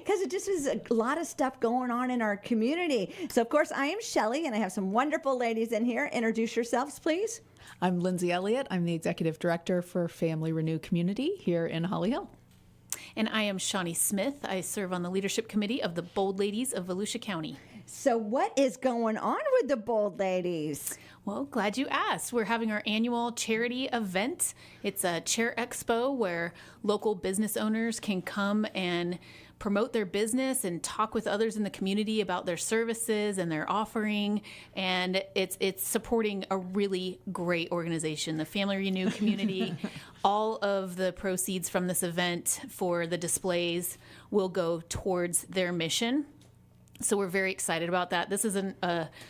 Because it just is a lot of stuff going on in our community. So, of course, I am Shelley, and I have some wonderful ladies in here. Introduce yourselves, please. I'm Lindsay Elliott. I'm the Executive Director for Family Renew Community here in Holly Hill. And I am Shawnee Smith. I serve on the leadership committee of the Bold Ladies of Volusia County. So what is going on with the Bold Ladies? Well, glad you asked. We're having our annual charity event. It's a chair expo where local business owners can come and promote their business and talk with others in the community about their services and their offering. And it's supporting a really great organization, the Family Renew Community. All of the proceeds from this event for the displays will go towards their mission. So we're very excited about that. This is an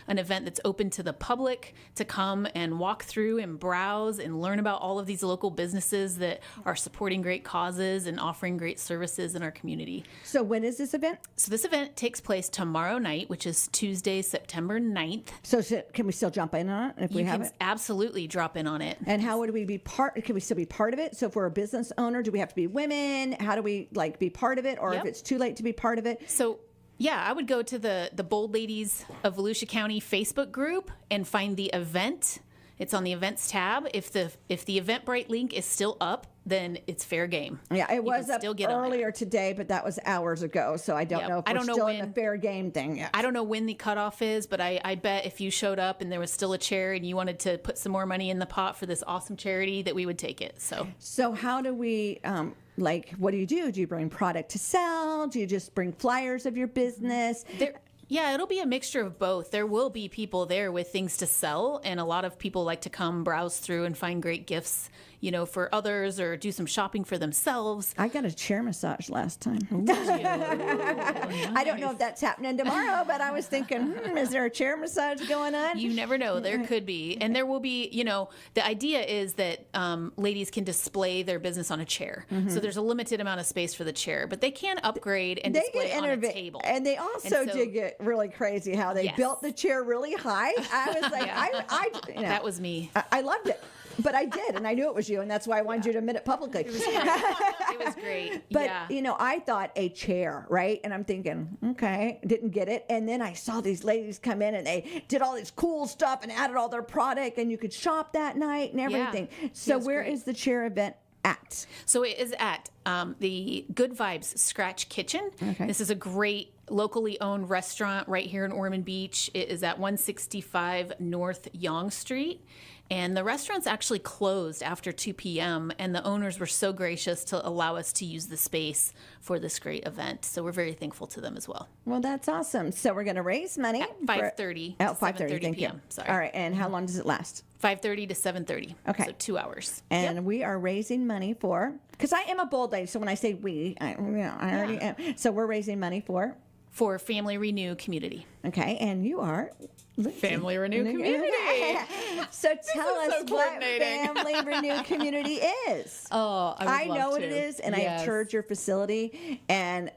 event that's open to the public to come and walk through and browse and learn about all of these local businesses that are supporting great causes and offering great services in our community. So when is this event? So this event takes place tomorrow night, which is Tuesday, September 9th. So can we still jump in on it if we have it? Absolutely drop in on it. And how would we be part? Can we still be part of it? So if we're a business owner, do we have to be women? How do we be part of it? Or if it's too late to be part of it? So yeah, I would go to the Bold Ladies of Volusia County Facebook group and find the event. It's on the events tab. If the Eventbrite link is still up, then it's fair game. Yeah, it was up earlier today, but that was hours ago. So I don't know if we're still in the fair game thing yet. I don't know when the cutoff is, but I bet if you showed up and there was still a chair and you wanted to put some more money in the pot for this awesome charity, that we would take it. So how do we... what do? Do you bring product to sell? Do you just bring flyers of your business? Yeah, it'll be a mixture of both. There will be people there with things to sell, and a lot of people like to come browse through and find great gifts, for others or do some shopping for themselves. I got a chair massage last time. I don't know if that's happening tomorrow, but I was thinking, is there a chair massage going on? You never know. There could be. And there will be, the idea is that ladies can display their business on a chair. Mm-hmm. So there's a limited amount of space for the chair, but they can upgrade and display on a table. And they also did get really crazy how they built the chair really high. I was like, that was me. I loved it. But I did, and I knew it was you, and that's why I wanted you to admit it publicly. It was great. But, I thought a chair, right? And I'm thinking, okay, didn't get it. And then I saw these ladies come in, and they did all this cool stuff and added all their product, and you could shop that night and everything. Yeah, so where is the chair event at? So it is at the Good Vibes Scratch Kitchen. Okay. This is a great locally owned restaurant right here in Ormond Beach. It is at 165 North Yonge Street. And the restaurant's actually closed after 2 p.m. And the owners were so gracious to allow us to use the space for this great event. So we're very thankful to them as well. Well, that's awesome. So we're going to raise money. At 5:30 to 7:30 p.m. Sorry. All right. And how long does it last? 5:30 to 7:30. Okay. So 2 hours. And we are raising money for, because I am a bold lady. So when I say we, I already am. So we're raising money for Family Renew Community. Okay. And you are... Family Renew Community. So tell us what Family Renew Community is. Oh, I know what it is, and I have toured your facility. And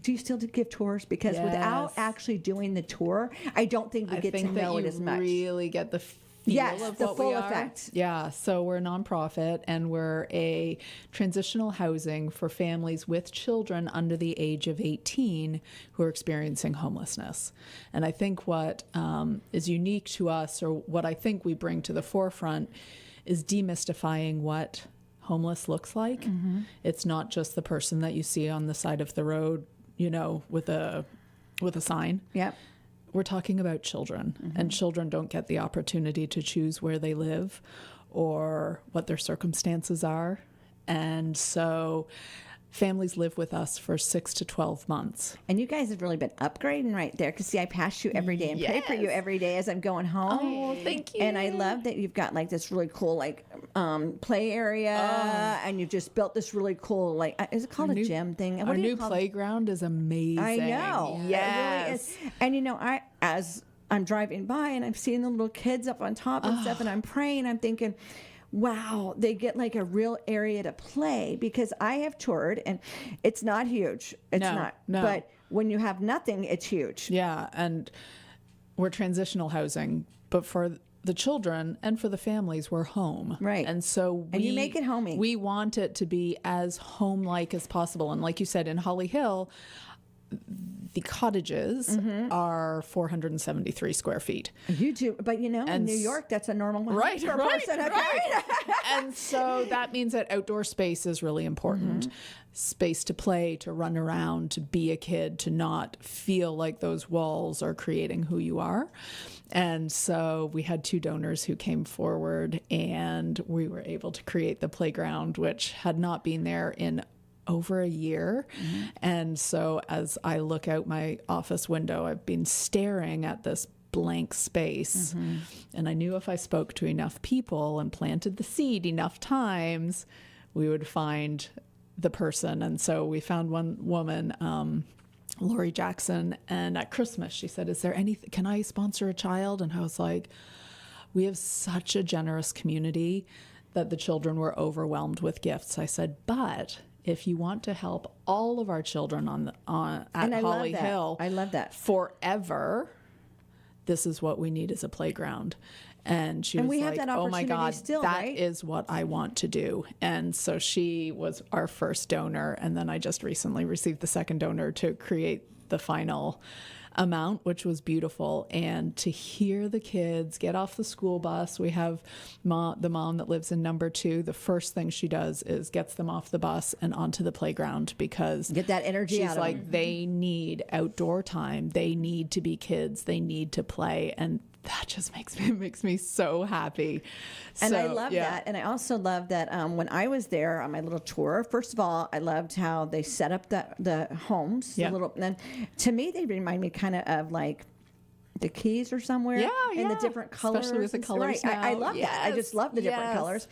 do you still give tours? Because without actually doing the tour, I don't think we get to know it as much. Really get the of the what full we effect. Are. Yeah, so we're a nonprofit, and we're a transitional housing for families with children under the age of 18 who are experiencing homelessness. And I think what is unique to us, or what I think we bring to the forefront, is demystifying what homeless looks like. Mm-hmm. It's not just the person that you see on the side of the road, with a sign. Yep. We're talking about children, and children don't get the opportunity to choose where they live or what their circumstances are. And so families live with us for 6 to 12 months. And you guys have really been upgrading right there, because I pass you every day and pray for you every day as I'm going home. Oh, thank you. And I love that you've got this really cool play area, and you've just built this really cool is it called a gym thing? Our new playground is amazing. I know. Yes. It really is. And as I'm driving by and I'm seeing the little kids up on top and stuff, and I'm praying, I'm thinking, wow, they get a real area to play, because I have toured and it's not huge. It's not. No. But when you have nothing, it's huge. Yeah. And we're transitional housing, but for the children and for the families were home. Right. And so And you make it homey. We want it to be as home-like as possible. And like you said, in Holly Hill, the cottages are 473 square feet. You do, but in New York, that's a normal one. Right, per right, person, okay? right. And so that means that outdoor space is really important. Space to play, to run around, to be a kid, to not feel like those walls are creating who you are. And so we had 2 donors who came forward, and we were able to create the playground, which had not been there in over a year. And so as I look out my office window, I've been staring at this blank space. And I knew if I spoke to enough people and planted the seed enough times, we would find the person. And so we found one woman, Lori Jackson, and at Christmas she said, "Is there anything, can I sponsor a child?" And I was like, we have such a generous community that the children were overwhelmed with gifts. I said, but if you want to help all of our children at Holly Hill, I love that forever, this is what we need as a playground. And she was we have like, that "Oh my opportunity God, still, that right?" is what I want to do." And so she was our first donor. And then I just recently received the second donor to create the final amount, which was beautiful. And to hear the kids get off the school bus, we have the mom that lives in number 2. The first thing she does is gets them off the bus and onto the playground, because Get that energy she's out of like, them. they need outdoor time. They need to be kids. They need to play. And that just makes me so happy. And I So, love yeah. that. And I also love that when I was there on my little tour, first of all, I loved how they set up the homes. Yeah. And to me, they remind me kind of like the Keys or somewhere. Yeah, And the yeah. different colors. Especially with the and- colors right. I now. love that. I just Yes, love the different yes. colors.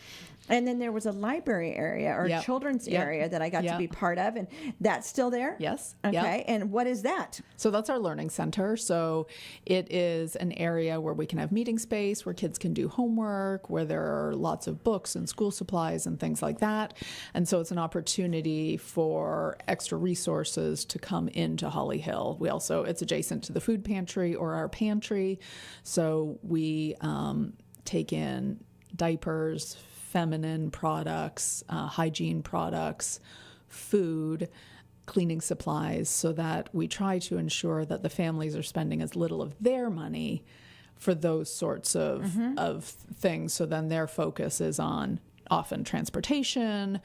And then there was a library area or Yep. children's Yep. area that I got to Yep. be part of. And that's still there? Yes. Okay. Yep. And what is that? So that's our learning center. So it is an area where we can have meeting space, where kids can do homework, where there are lots of books and school supplies and things like that. And so it's an opportunity for extra resources to come into Holly Hill. It's adjacent to the food pantry or our pantry. So we take in diapers, feminine products, hygiene products, food, cleaning supplies, so that we try to ensure that the families are spending as little of their money for those sorts of things. So then their focus is on often transportation,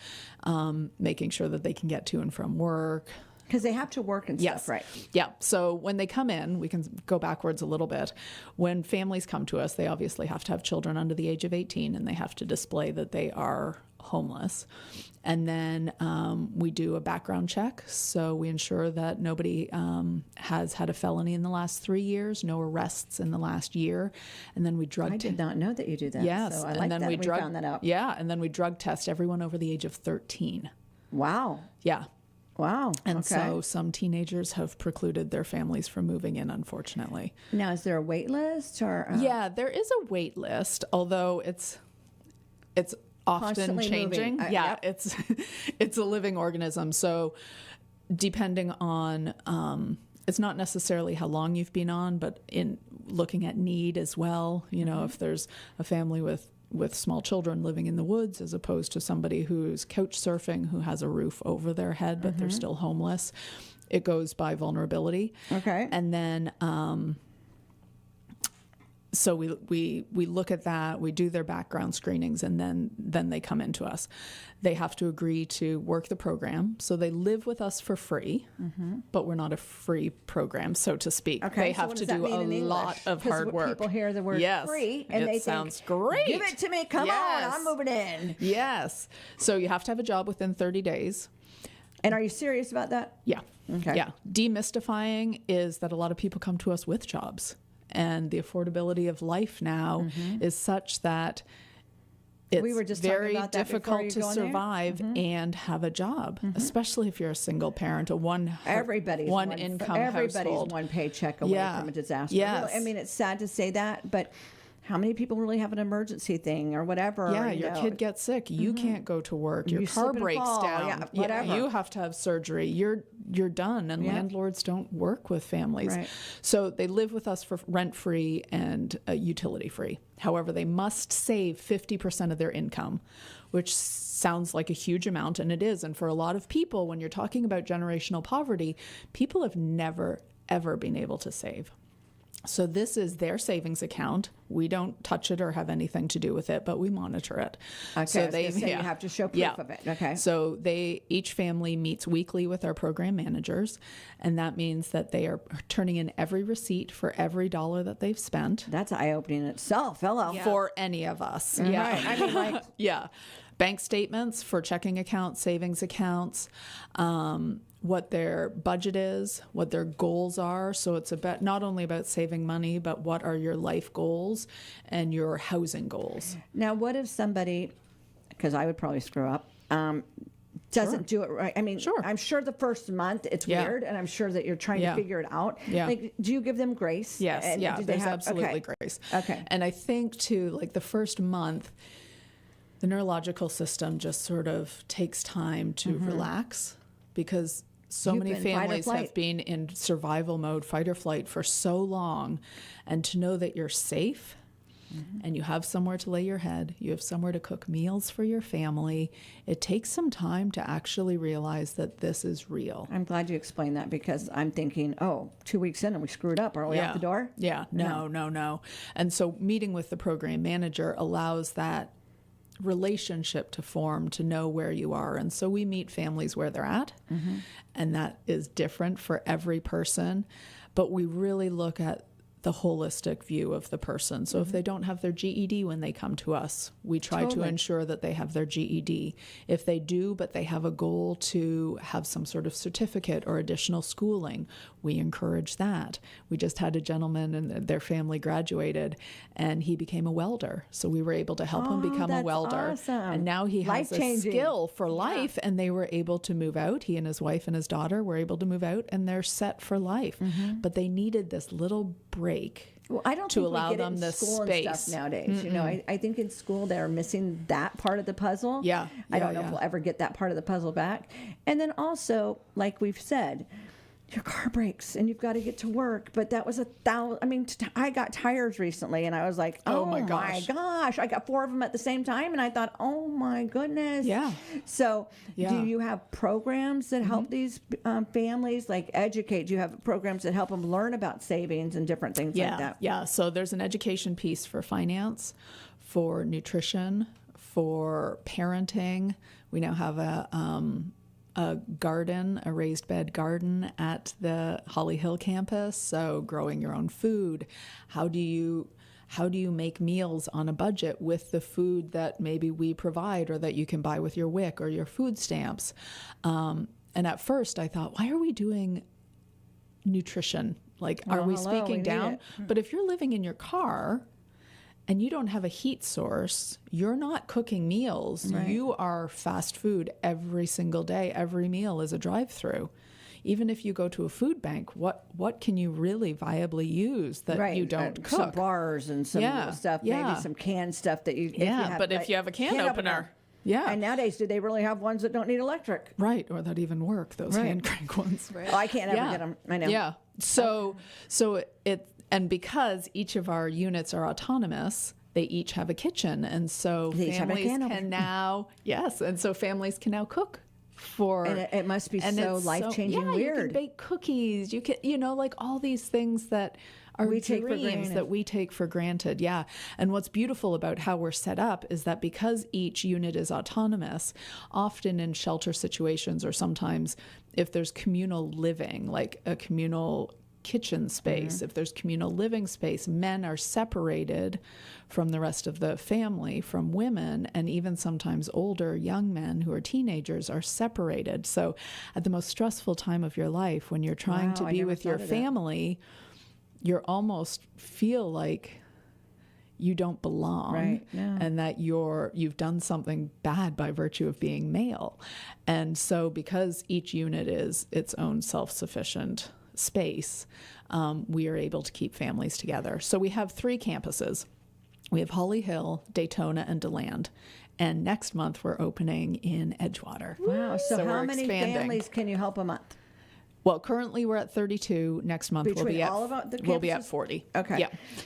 making sure that they can get to and from work. Because they have to work and Yes. stuff, right? Yeah. So when they come in, we can go backwards a little bit. When families come to us, they obviously have to have children under the age of 18, and they have to display that they are homeless. And then we do a background check. So we ensure that nobody has had a felony in the last 3 years, no arrests in the last year. And then we drug I test. did not know that you do that. Yes. So I and like then that we found that out. Yeah. And then we drug test everyone over the age of 13. Wow. Yeah. Wow. And okay. so some teenagers have precluded their families from moving in, unfortunately. Now, is there a wait list or? Yeah, there is a wait list, although it's often Constantly changing. moving. Yeah, Yep. it's a living organism. So depending on, it's not necessarily how long you've been on, but in looking at need as well. You know, if there's a family with small children living in the woods, as opposed to somebody who's couch surfing, who has a roof over their head, but they're still homeless, it goes by vulnerability. Okay. And then, so we look at that, we do their background screenings, and then they come into us. They have to agree to work the program. So they live with us for free, but we're not a free program, so to speak. Okay, They so have what to does that do a mean in lot English? of 'Cause hard work. People hear the word Yes, free and it they sounds think, great. Give it to me. Come Yes. on. I'm moving in. Yes. So you have to have a job within 30 days. And are you serious about that? Yeah. Okay. Yeah. Demystifying is that a lot of people come to us with jobs, and the affordability of life now is such that it's We were just talking very about that before difficult you to go in there. survive and have a job, especially if you're a single parent, Everybody's one income everybody's household. one paycheck away Yeah. from a disaster. Yes. Really, I mean, it's sad to say that, but how many people really have an emergency thing or whatever. Yeah, you your know. kid gets sick. You can't go to work. Your car slip and breaks fall. down. Yeah, whatever. You have to have surgery. You're done. And landlords don't work with families. Right. So they live with us for rent-free and utility-free. However, they must save 50% of their income, which sounds like a huge amount, and it is. And for a lot of people, when you're talking about generational poverty, people have never, ever been able to save. So this is their savings account. We don't touch it or have anything to do with it, but we monitor it. Okay, so I was gonna say you have to show proof of it. Okay. So each family meets weekly with our program managers, and that means that they are turning in every receipt for every dollar that they've spent. That's eye-opening in itself. Hello. For any of us. Right. Yeah. I mean, like, Yeah. Bank statements for checking accounts, savings accounts, what their budget is, what their goals are. So it's about not only about saving money, but what are your life goals and your housing goals. now what if somebody, because I would probably screw up, doesn't do it right? I mean, Sure. I'm sure the first month it's Yeah. weird, and I'm sure that you're trying Yeah. to figure it out. Yeah. Like, do you give them grace? Yes, And yeah, do they there's have- absolutely okay. grace. Okay. And I think too, like the first month, the neurological system just sort of takes time to relax because so You've many been fight or families flight. have been in survival mode, fight or flight for so long. And to know that you're safe and you have somewhere to lay your head, you have somewhere to cook meals for your family, it takes some time to actually realize that this is real. I'm glad you explained that, because I'm thinking, 2 weeks in and we screwed up. Are we out the door? Yeah, no. And so meeting with the program manager allows that relationship to form, to know where you are. And so we meet families where they're at, and that is different for every person. But we really look at the holistic view of the person. So if they don't have their GED when they come to us, we try to Totally. ensure that they have their GED. If they do, but they have a goal to have some sort of certificate or additional schooling, we encourage that. We just had a gentleman and their family graduated, and he became a welder. So we were able to help him become a that's welder. awesome. And now he has a Life-changing. skill for life, and they were able to move out. He and his wife and his daughter were able to move out, and they're set for life. But they needed this little break Well, I don't to think allow we get them it in the school space. and stuff nowadays. You know, I think in school they're missing that part of the puzzle. Yeah, I don't yeah, know if yeah. we'll ever get that part of the puzzle back. And then also, like we've said, your car breaks and you've got to get to work. But that was I got tires recently, and I was like, Oh oh my my gosh. gosh. I got 4 of them at the same time, and I thought, oh my goodness. Yeah. So Yeah. do you have programs that help these families, like educate? Do you have programs that help them learn about savings and different things like that? Yeah. So there's an education piece for finance, for nutrition, for parenting. We now have a garden, a raised bed garden at the Holly Hill campus. So growing your own food. How do you make meals on a budget with the food that maybe we provide or that you can buy with your WIC or your food stamps? And at first I thought, why are we doing nutrition? Like, are we hello, we speaking need down? it. But if you're living in your car and you don't have a heat source, you're not cooking meals. Right. You are fast food every single day. Every meal is a drive-through. Even if you go to a food bank, what can you really viably use that you don't cook? Some bars and some Yeah, stuff, yeah. maybe some canned stuff that you. If you have a can opener. Yeah. And nowadays, do they really have ones that don't need electric? Right, or that even work, those Right. hand crank ones. Oh, I can't ever get them. I know. Yeah. So and because each of our units are autonomous, they each have a kitchen, and so They each have a families can can opener. now families can now cook for. And it must be so it's life-changing You weird. can bake cookies. You can like all these things that are We take for dreams granted. that we take for granted. Yeah. And what's beautiful about how we're set up is that because each unit is autonomous, often in shelter situations or sometimes if there's communal living, like a communal kitchen space, if there's communal living space, men are separated from the rest of the family, from women, and even sometimes older young men who are teenagers are separated. So at the most stressful time of your life, when you're trying to Wow, I be never with your thought of that. family, you almost feel like you don't belong, Right, yeah. and that you've done something bad by virtue of being male. And so because each unit is its own self-sufficient space, we are able to keep families together. So we have 3 campuses. We have Holly Hill, Daytona, and DeLand. And next month, we're opening in Edgewater. Wow. So how we're many expanding. families can you help a month? Well, currently we're at 32. Next month Between we'll be at all of the we'll be campuses? at 40. Okay.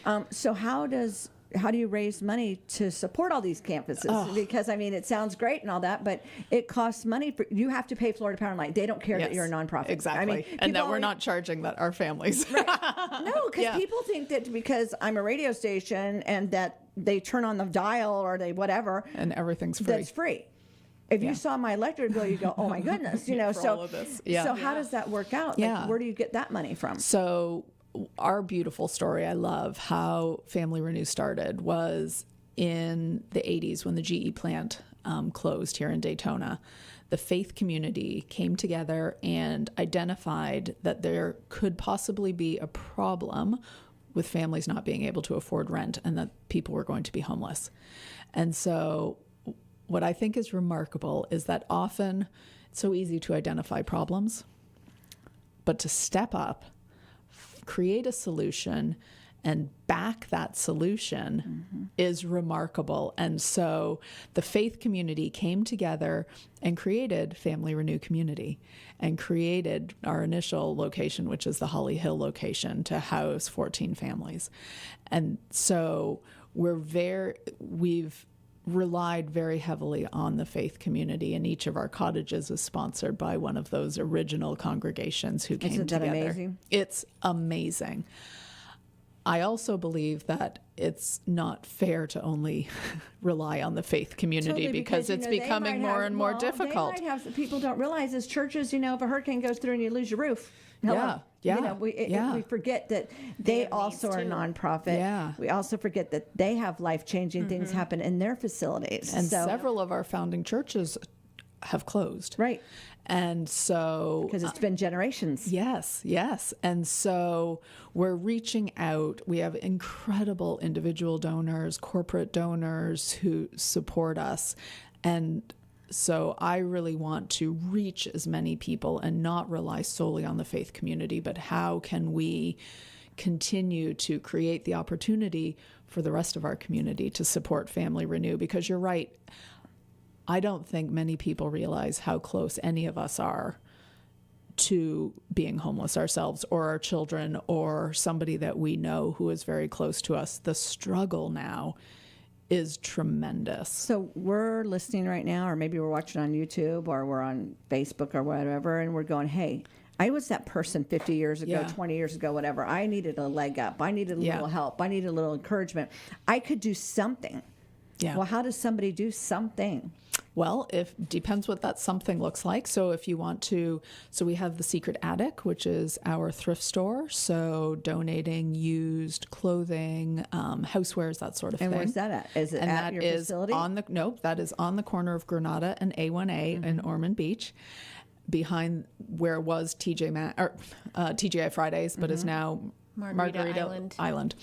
Yeah. So how do you raise money to support all these campuses? Because I mean, it sounds great and all that, but it costs money. You have to pay Florida Power and Light. They don't care that Yes, you're a nonprofit. Exactly. I mean, and that people we're always- not charging that our families. No, because Yeah. people think that because I'm a radio station and that they turn on the dial or they whatever, And everything's free. that's free. If you saw my electric bill, you go, "Oh my goodness!" You know. For so, all of this. Yeah. so how does that work out? Yeah. Like, where do you get that money from? So our beautiful story, I love how Family Renew started, was in the 80s when the GE plant closed here in Daytona. The faith community came together and identified that there could possibly be a problem with families not being able to afford rent and that people were going to be homeless. And so what I think is remarkable is that often it's so easy to identify problems, but to step up, create a solution, and back that solution is remarkable. And so the faith community came together and created Family Renew Community and created our initial location, which is the Holly Hill location, to house 14 families. And so we've relied very heavily on the faith community, and each of our cottages is sponsored by one of those original congregations who came Isn't that together. amazing? It's amazing. I also believe that it's not fair to only rely on the faith community Totally, because you it's know, they becoming might more have- and more well, difficult. They might have, people don't realize as churches, you know, if a hurricane goes through and you lose your roof. Hello. Yeah, You know, yeah. we forget that they have also needs are a too. nonprofit. Yeah. We also forget that they have life-changing things happen in their facilities. And so, several of our founding churches have closed. right, And so because it's been generations. Yes. And so we're reaching out. We have incredible individual donors, corporate donors who support us. And so I really want to reach as many people and not rely solely on the faith community, but how can we continue to create the opportunity for the rest of our community to support Family Renew? Because you're right. I don't think many people realize how close any of us are to being homeless ourselves or our children or somebody that we know who is very close to us. The struggle now is tremendous. So we're listening right now, or maybe we're watching on YouTube or we're on Facebook or whatever, and we're going, hey, I was that person 50 years ago, Yeah. 20 years ago, whatever. I needed a leg up. I needed a little help. I needed a little encouragement. I could do something. Yeah. Well, how does somebody do something? Well, depends what that something looks like. So if you want to, so we have the Secret Attic, which is our thrift store. So donating used clothing, housewares, that sort of And thing. where's that at? Is it And at that your is facility? that is on the corner of Granada and A1A in Ormond Beach, behind where was TGI Fridays, but is now Margarita Island.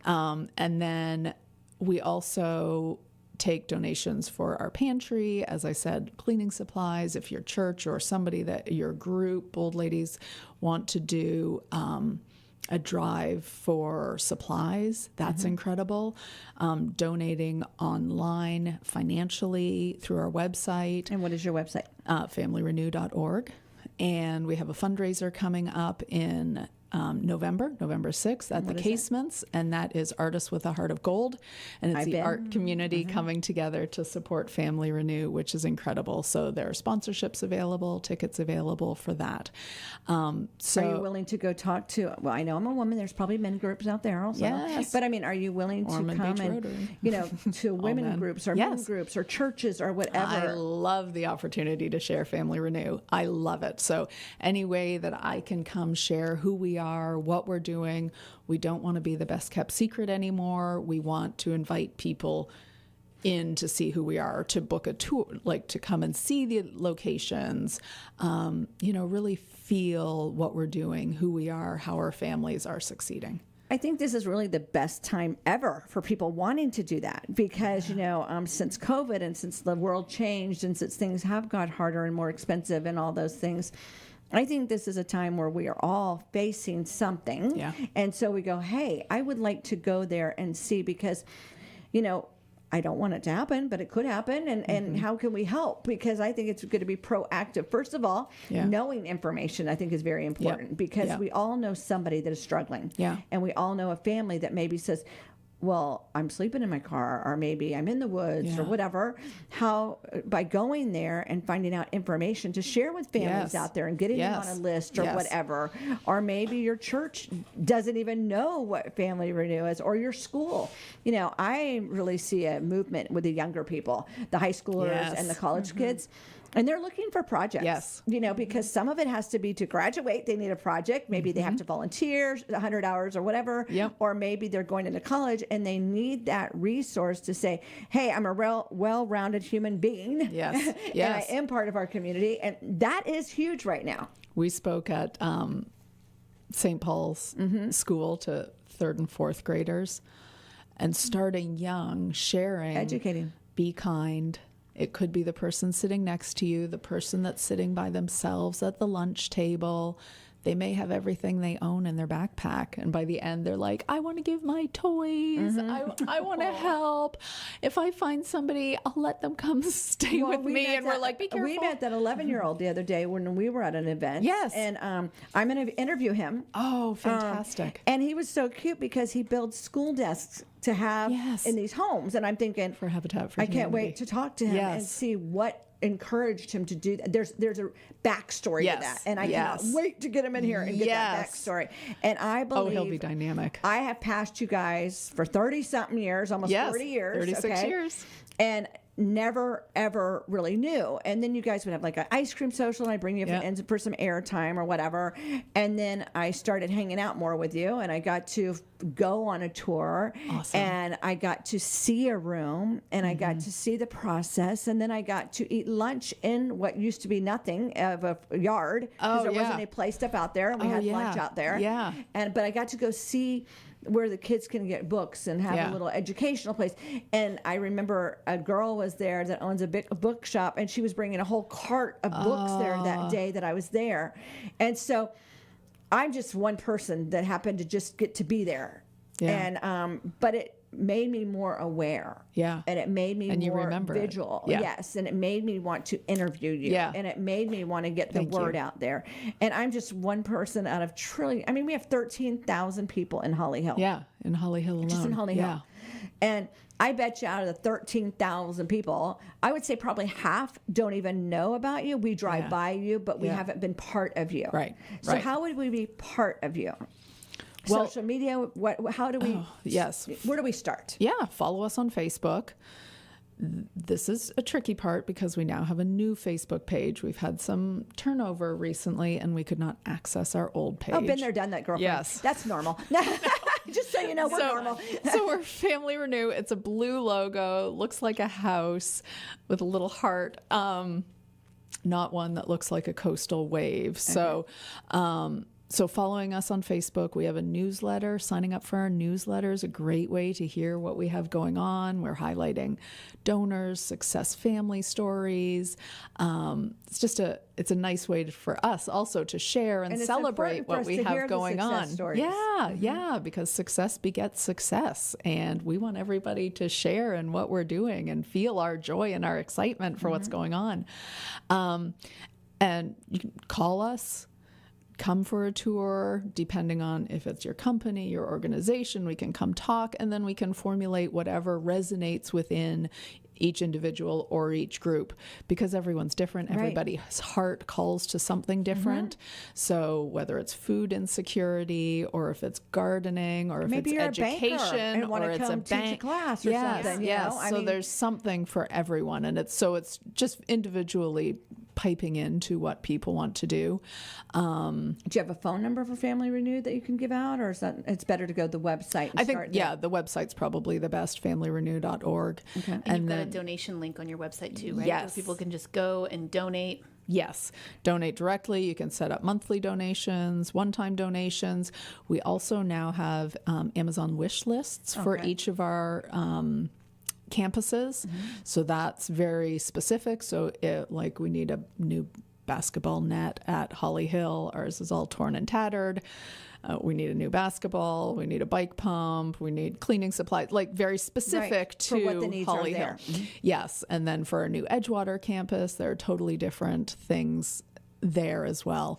And then we also take donations for our pantry, as I said, cleaning supplies. If your church or somebody that your group, old ladies, want to do a drive for supplies, that's incredible. Donating online financially through our website, And what is your website? familyrenew.org. And we have a fundraiser coming up in November 6th at the Casements, and that is Artists with a Heart of Gold. And it's I've the been. art community coming together to support Family Renew, which is incredible. So there are sponsorships available, tickets available for that. Are you willing to go talk to, well, I know I'm a woman. There's probably men groups out there also. Yes. But I mean, are you willing to Ormond come Beach and, Rotary. you know, to women men. groups or men Yes. groups or churches or I whatever? love the opportunity to share Family Renew. I love it. So any way that I can come share who we are, what we're doing, we don't want to be the best kept secret anymore. We want to invite people in to see who we are, to book a tour, like to come and see the locations, really feel what we're doing, who we are, how our families are succeeding. I think this is really the best time ever for people wanting to do that because, since COVID and since the world changed and since things have got harder and more expensive and all those things, I think this is a time where we are all facing something. Yeah. And so we go, hey, I would like to go there and see because, I don't want it to happen, but it could happen. And how can we help? Because I think it's going to be proactive. First of all, knowing information, I think, is very important because we all know somebody that is struggling. Yeah. And we all know a family that maybe says, well, I'm sleeping in my car, or maybe I'm in the woods or whatever. How, by going there and finding out information to share with families out there and getting them on a list or whatever. Or maybe your church doesn't even know what Family Renew is, or your school. I really see a movement with the younger people, the high schoolers and the college kids. And they're looking for projects. Yes. Because some of it has to be to graduate. They need a project. Maybe they have to volunteer 100 hours or whatever. Yep. Or maybe they're going into college and they need that resource to say, hey, I'm a well-rounded human being. Yes. And I am part of our community. And that is huge right now. We spoke at St. Paul's school to 3rd and 4th graders, and starting young, sharing. Educating. Be kind. It could be the person sitting next to you, the person that's sitting by themselves at the lunch table. They may have everything they own in their backpack. And by the end, they're like, I want to give my toys. I want to help. If I find somebody, I'll let them come stay with me. And we're like, be careful. We met that 11-year-old the other day when we were at an event. Yes. And I'm going to interview him. Oh, fantastic. And he was so cute because he builds school desks to have in these homes. And I'm thinking, for Habitat for I Humanity. can't wait to talk to him and see what encouraged him to do that. There's a backstory to that. And I cannot wait to get him in here and get that backstory. And I believe he'll be dynamic. I have passed you guys for 30-something years, almost 40 years. 36 years. And never, ever really knew. And then you guys would have like an ice cream social, and I bring you for some airtime or whatever. And then I started hanging out more with you, and I got to go on a tour. Awesome. And I got to see a room, and I got to see the process. And then I got to eat lunch in what used to be nothing of a yard, because there wasn't any play stuff out there. And we had lunch out there. Yeah. But I got to go see where the kids can get books and have a little educational place. And I remember a girl was there that owns a big bookshop, and she was bringing a whole cart of books there that day that I was there. And so I'm just one person that happened to just get to be there. Yeah. And but it made me more aware. Yeah. And it made me more vigilant. Yeah. Yes. And it made me want to interview you. Yeah. And it made me want to get the word out there. And I'm just one person out of trillion. I mean, we have 13,000 people in Holly Hill. Yeah. In Holly Hill alone. Just in Holly Hill. And I bet you out of the 13,000 people, I would say probably half don't even know about you. We drive by you, but we haven't been part of you. Right. So how would we be part of you? Well, social media, how do we, where do we start? Yeah, follow us on Facebook. This is a tricky part because we now have a new Facebook page. We've had some turnover recently, and we could not access our old page. Oh, been there, done that, girlfriend. Yes. That's normal. Just so you know, we're normal. So we're Family Renew. It's a blue logo, looks like a house with a little heart. Not one that looks like a coastal wave. So, so following us on Facebook, we have a newsletter. Signing up for our newsletter is a great way to hear what we have going on. We're highlighting donors, success family stories. It's a nice way for us also to share and celebrate what we have going on. Stories. Yeah, because success begets success. And we want everybody to share in what we're doing and feel our joy and our excitement for what's going on. And you can call us. Come for a tour, depending on if it's your company, your organization, we can come talk, and then we can formulate whatever resonates within each individual or each group, because everyone's different. Right. Everybody's heart calls to something different. So whether it's food insecurity, or if it's gardening, or if maybe it's education, or it's a bank class or something. Yes. So there's something for everyone, and it's just individually piping into what people want to do. Do you have a phone number for Family Renew that you can give out, or is that it's better to go to the website? And I think the website's probably the best, familyrenew.org. Okay. And you've got a donation link on your website too, right? Yes. So people can just go and donate. Yes. Donate directly. You can set up monthly donations, one-time donations. We also now have Amazon wish lists for each of our campuses. So that's very specific. So like we need a new basketball net at Holly Hill. Ours is all torn and tattered. We need a new basketball. We need a bike pump. We need cleaning supplies, like very specific Right, to for what the needs are Holly there. Hill. Yes. And then for our new Edgewater campus, there are totally different things there as well.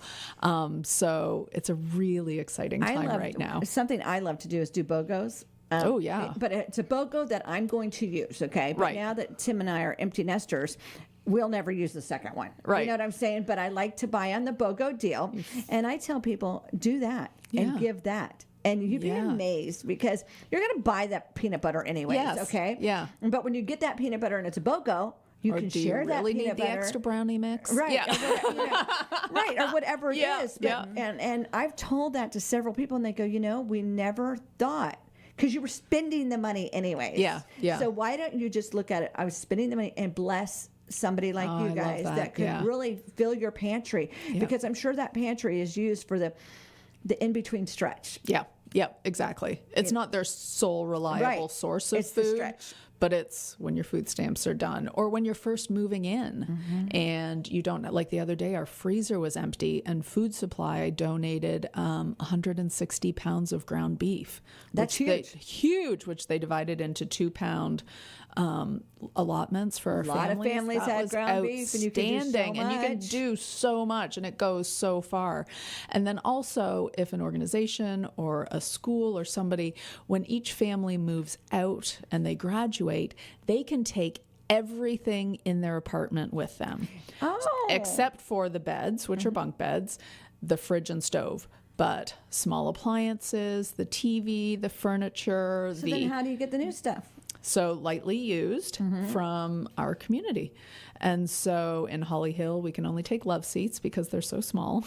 So it's a really exciting time right now. Something I love to do is do BOGOs. Oh, yeah. But it's a BOGO that I'm going to use, okay? But Right. now that Tim and I are empty nesters, we'll never use the second one. Right. You know what I'm saying? But I like to buy on the BOGO deal. And I tell people, do that and Yeah. give that. And you'd be Yeah. amazed because you're going to buy that peanut butter anyways, Yes. okay? Yeah. But when you get that peanut butter and it's a BOGO, you Or can do share you that really peanut need butter. the extra brownie mix? Right. Yeah. Or whatever, right. Or whatever it Yeah, is. But, and I've told that to several people and they go, we never thought. Because you were spending the money anyways. Yeah, yeah. So why don't you just look at it? I was spending the money and bless somebody like Oh, I you love guys that, could yeah. really fill your pantry. Because I'm sure that pantry is used for the in-between stretch. Yeah. Yep, exactly. It's not their sole reliable Right. source of It's the food, stretch. but it's when your food stamps are done or when you're first moving in and you don't, like the other day, our freezer was empty and Food Supply donated 160 pounds of ground beef. That's Huge, which they divided into 2-pound allotments for our A lot of families. families That had was ground beef, and you could do so outstanding, and you can much. do so much and it goes so far. And then also if an organization or a school or somebody, when each family moves out and they graduate, they can take everything in their apartment with them. Oh. Except for the beds, which are bunk beds, the fridge and stove. But small appliances, the TV, the furniture, So then how do you get the new stuff? so lightly used from our community. And so in Holly Hill, we can only take love seats because they're so small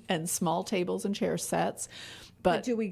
and small tables and chair sets. But Do we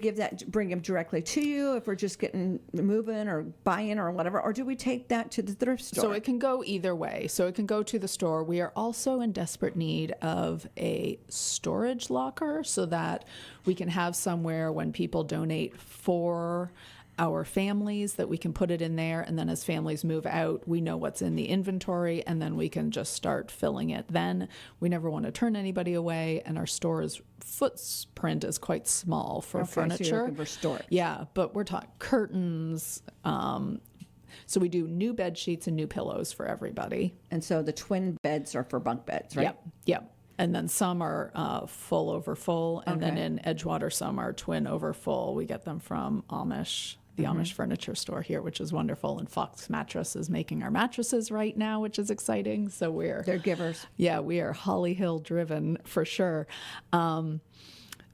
bring them directly to you if we're just getting moving or buying or whatever? Or do we take that to the thrift store? so it can go either way. So it can go to the store. We are also in desperate need of a storage locker so that we can have somewhere when people donate for our families that we can put it in there. And then as families move out, we know what's in the inventory and then we can just start filling it. Then we never want to turn anybody away. And our store's footprint is quite small for furniture. So you're looking for storage. Yeah, but we're talking curtains. So we do new bed sheets and new pillows for everybody. And so the twin beds are for bunk beds, right? Yep. And then some are full over full. And then Okay. in Edgewater, some are twin over full. We get them from the Amish furniture store here, which is wonderful. And Fox Mattress is making our mattresses right now, which is exciting. So They're givers. yeah, we are Holly Hill driven for sure.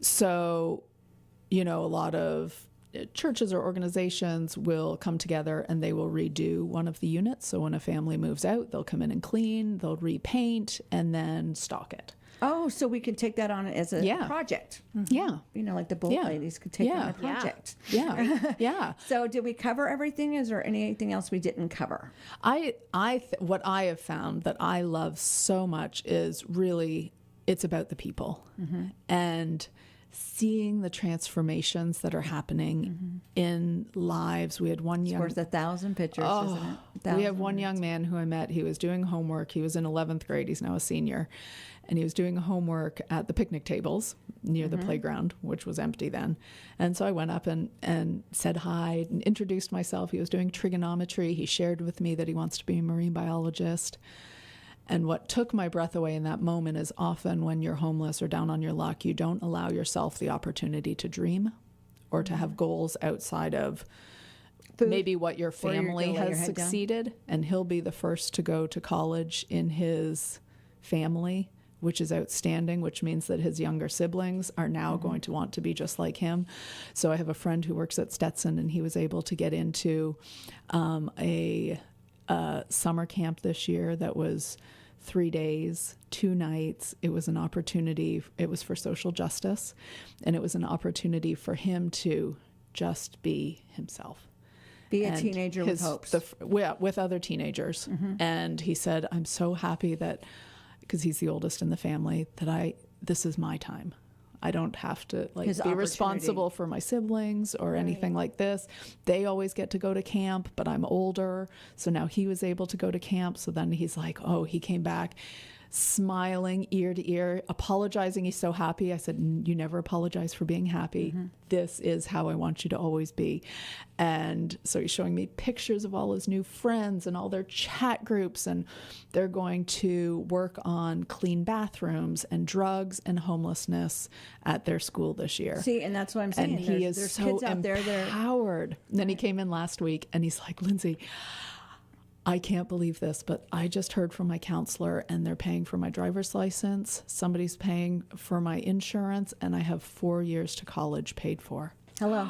So, a lot of churches or organizations will come together and they will redo one of the units. So when a family moves out, they'll come in and clean, they'll repaint, and then stock it. Oh, so we can take that on as a Yeah. project. Yeah. Like the boat Yeah. ladies could take on Yeah. a project. Yeah. Yeah. So did we cover everything? Is there anything else we didn't cover? What I have found that I love so much is really, it's about the people and seeing the transformations that are happening in lives. We had one It's young worth 1,000 pictures, isn't it? we have 1,000 one young man who I met. He was doing homework. He was in 11th grade. He's now a senior. And he was doing homework at the picnic tables near the playground, which was empty then. And so I went up and said hi and introduced myself. He was doing trigonometry. He shared with me that he wants to be a marine biologist. And what took my breath away in that moment is often when you're homeless or down on your luck, you don't allow yourself the opportunity to dream or to have goals outside of Food, maybe what your where you're family gonna lay your has head down. succeeded. And he'll be the first to go to college in his family, which is outstanding, which means that his younger siblings are now going to want to be just like him. So I have a friend who works at Stetson, and he was able to get into a summer camp this year that was 3 days, 2 nights. It was an opportunity. It was for social justice, and it was an opportunity for him to just be himself. Be a And teenager with hopes. with other teenagers. And he said, I'm so happy that, because he's the oldest in the family, that this is my time. I don't have to His be opportunity. responsible for my siblings or anything like this. They always get to go to camp, but I'm older. So now he was able to go to camp. So then he's like, oh, he came back. smiling ear to ear, apologizing. He's so happy. I said, you never apologize for being happy. This is how I want you to always be. And so he's showing me pictures of all his new friends and all their chat groups. And they're going to work on clean bathrooms and drugs and homelessness at their school this year. See, and that's what I'm saying. And he is there's so kids out there. empowered. And then he came in last week and he's like, Lindsay, I can't believe this, but I just heard from my counselor and they're paying for my driver's license. Somebody's paying for my insurance and I have 4 years to college paid for. Hello.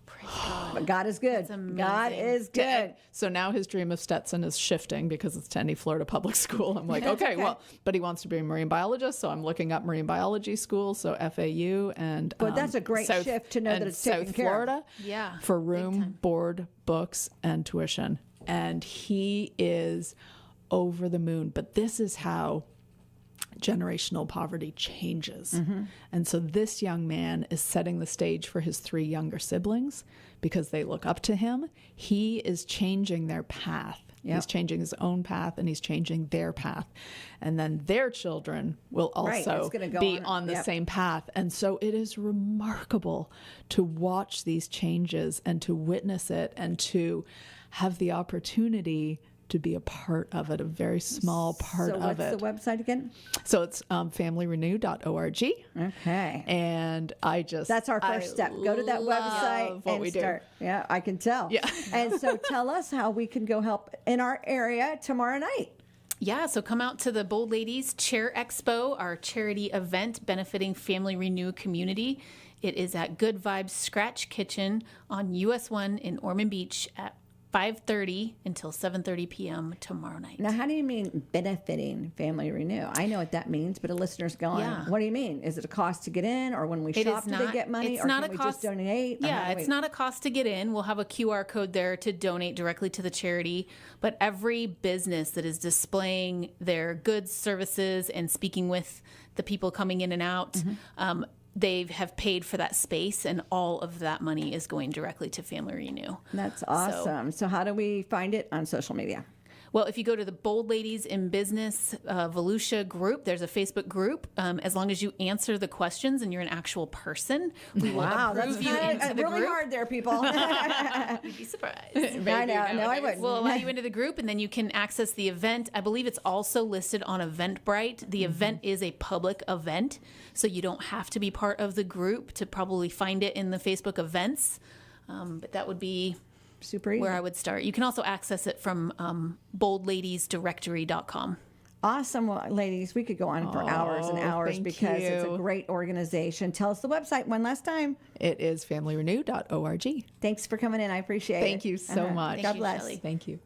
Praise God. But God is good. That's amazing. God is good. So now his dream of Stetson is shifting because it's to any Florida public school. I'm like, okay, well, but he wants to be a marine biologist. So I'm looking up marine biology schools. So FAU and But that's a great shift to know that it's taken South care of. Florida Yeah, for big room, time. board, books, and tuition. And he is over the moon. But this is how generational poverty changes. And so this young man is setting the stage for his 3 younger siblings because they look up to him. He is changing their path. Yep. He's changing his own path and he's changing their path. And then their children will Right, also it's gonna go be on. on the Yep. same path. And so it is remarkable to watch these changes and to witness it and to have the opportunity to be a part of it, a very small part So of what's it. the website again? So it's familyrenew.org. Okay. And That's our first step. Go to that website what and we do. start. Yeah, I can tell. Yeah. And so tell us how we can go help in our area tomorrow night. Yeah, so come out to the Bold Ladies Chair Expo, our charity event benefiting Family Renew community. It is at Good Vibes Scratch Kitchen on US 1 in Ormond Beach at 5:30 until 7:30 p.m. tomorrow night. Now, how do you mean benefiting Family Renew? I know what that means, but a listener's going, Yeah. what do you mean? Is it a cost to get in, or when we It shop, is do they not- get money, it's or not can a we cost- just donate? Or Yeah, how do it's we- not a cost to get in. We'll have a QR code there to donate directly to the charity. But every business that is displaying their goods, services, and speaking with the people coming in and out, they have paid for that space, and all of that money is going directly to Family Renew. That's awesome. So how do we find it on social media? Well, if you go to the Bold Ladies in Business Volusia group, there's a Facebook group. As long as you answer the questions and you're an actual person, we will Wow, that's approve you into the really group. hard there, people. You'd be surprised. I know. No, I wouldn't. We'll allow you into the group, and then you can access the event. I believe it's also listed on Eventbrite. The event is a public event, so you don't have to be part of the group to probably find it in the Facebook events. But that would be Super easy. where I would start. You can also access it from boldladiesdirectory.com. Awesome. Well, ladies, we could go on for hours and hours thank because it's a you. great organization. Tell us the website one last time. It is familyrenew.org. Thanks for coming in. I appreciate it. Thank you so much. God Thank you, bless. Shelley. Thank you.